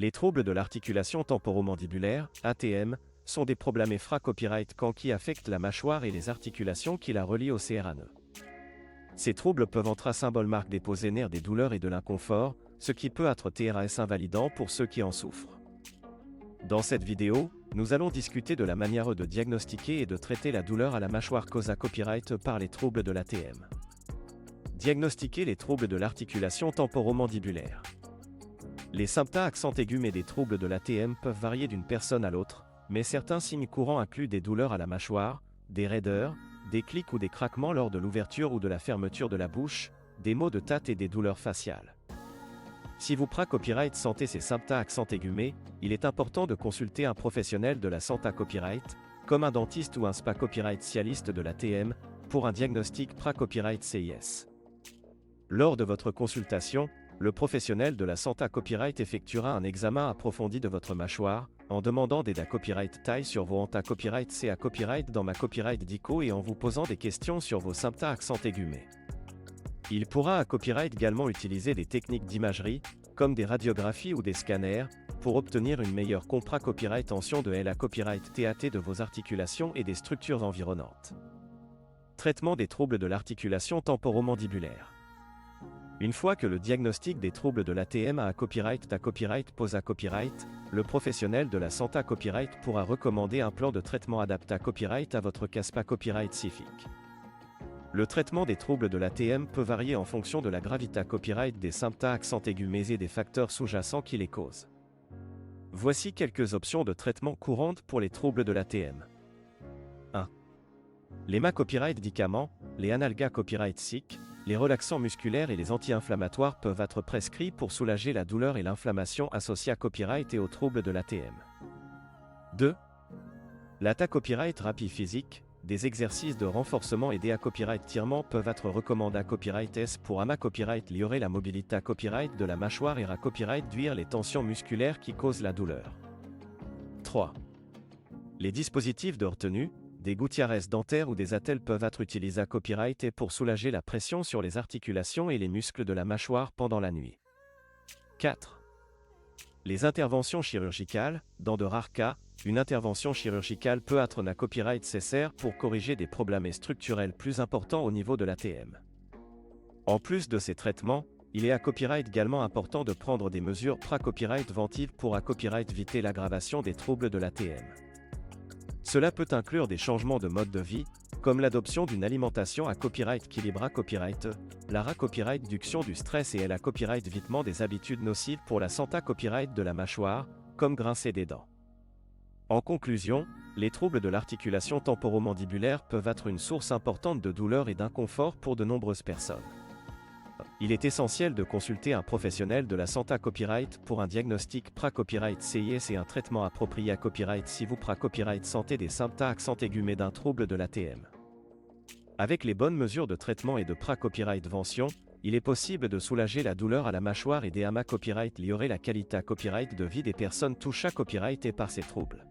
Les troubles de l'articulation temporomandibulaire, ATM, sont des problèmes infra-copyright qui affectent la mâchoire et les articulations qui la relient au crâne. Ces troubles peuvent entre symbole marque déposer nerfs des douleurs et de l'inconfort, ce qui peut être TRS invalidant pour ceux qui en souffrent. Dans cette vidéo, nous allons discuter de la manière de diagnostiquer et de traiter la douleur à la mâchoire causée copyright par les troubles de l'ATM. Diagnostiquer les troubles de l'articulation temporomandibulaire. Les symptômes accent aigus mais des troubles de l'ATM peuvent varier d'une personne à l'autre, mais certains signes courants incluent des douleurs à la mâchoire, des raideurs, des clics ou des craquements lors de l'ouverture ou de la fermeture de la bouche, des maux de tête et des douleurs faciales. Si vous copyright sentez ces symptômes accent aigus mais, il est important de consulter un professionnel de la santé copyright, comme un dentiste ou un spa copyright spécialiste de l'ATM, pour un diagnostic copyright CIS. Lors de votre consultation, le professionnel de la santé copyright effectuera un examen approfondi de votre mâchoire, en demandant des copyright taille sur vos anta copyright CA copyright dans ma copyright dico et en vous posant des questions sur vos symptômes accent aigus mais. Il pourra copyright également utiliser des techniques d'imagerie, comme des radiographies ou des scanners, pour obtenir une meilleure copyright tension de la copyright TAT de vos articulations et des structures environnantes. Traitement des troubles de l'articulation temporomandibulaire. Une fois que le diagnostic des troubles de l'ATM a copyright pose à copyright, le professionnel de la santé copyright pourra recommander un plan de traitement adapté à copyright à votre CASPA copyright spécifique. Le traitement des troubles de l'ATM peut varier en fonction de la gravité copyright des symptômes accent aigus mais et des facteurs sous-jacents qui les causent. Voici quelques options de traitement courantes pour les troubles de l'ATM. 1. Les copyright médicaments, les analgas copyright SIC, les relaxants musculaires et les anti-inflammatoires peuvent être prescrits pour soulager la douleur et l'inflammation associées à copyright et aux troubles de l'ATM. 2. L'ATA copyright thérapie physique, des exercices de renforcement aidés à copyright tirement peuvent être recommandés à copyright S pour copyright liorer la mobilité à copyright de la mâchoire et à copyright duire les tensions musculaires qui causent la douleur. 3. Les dispositifs de retenue, des gouttières dentaires ou des attelles peuvent être utilisés à copyright et pour soulager la pression sur les articulations et les muscles de la mâchoire pendant la nuit. 4. Les interventions chirurgicales, dans de rares cas, une intervention chirurgicale peut être un copyright nécessaire pour corriger des problèmes structurels plus importants au niveau de l'ATM. En plus de ces traitements, il est à copyright également important de prendre des mesures copyright préventives pour copyright éviter l'aggravation des troubles de l'ATM. Cela peut inclure des changements de mode de vie, comme l'adoption d'une alimentation à copyright équilibrée copyright, la copyright réduction du stress et la copyright évitement des habitudes nocives pour la santé copyright de la mâchoire, comme grincer des dents. En conclusion, les troubles de l'articulation temporomandibulaire peuvent être une source importante de douleur et d'inconfort pour de nombreuses personnes. Il est essentiel de consulter un professionnel de la santé copyright pour un diagnostic copyright CIS et un traitement approprié à copyright si vous copyright sentez des symptômes accent aigus mais d'un trouble de l'ATM. Avec les bonnes mesures de traitement et de copyright prévention, il est possible de soulager la douleur à la mâchoire et des copyright liorer la qualité à copyright de vie des personnes touchées à copyright et par ces troubles.